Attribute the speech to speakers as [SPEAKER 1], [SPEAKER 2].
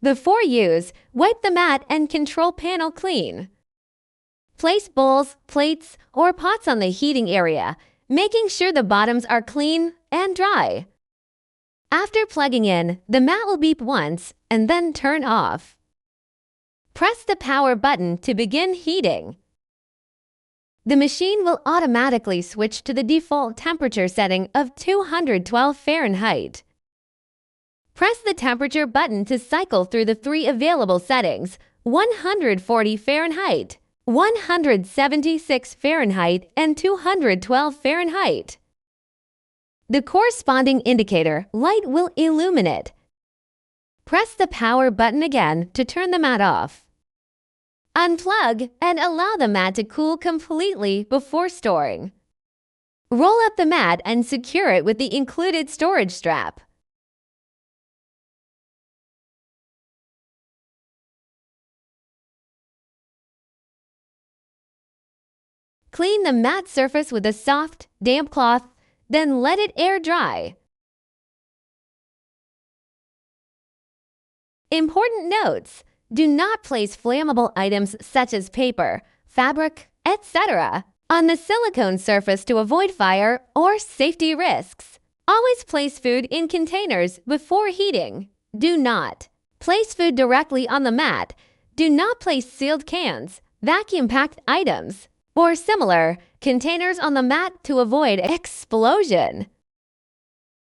[SPEAKER 1] Before use, wipe the mat and control panel clean. Place bowls, plates, or pots on the heating area, making sure the bottoms are clean and dry. After plugging in, the mat will beep once and then turn off. Press the power button to begin heating. The machine will automatically switch to the default temperature setting of 212 Fahrenheit. Press the temperature button to cycle through the three available settings: 140 Fahrenheit, 176 Fahrenheit, and 212 Fahrenheit. The corresponding indicator light will illuminate. Press the power button again to turn the mat off. Unplug and allow the mat to cool completely before storing. Roll up the mat and secure it with the included storage strap. Clean the mat surface with a soft, damp cloth, then let it air dry. Important notes: do not place flammable items such as paper, fabric, etc. on the silicone surface to avoid fire or safety risks. Always place food in containers before heating. Do not place food directly on the mat. Do not place sealed cans, vacuum-packed items, or similar containers on the mat to avoid explosion.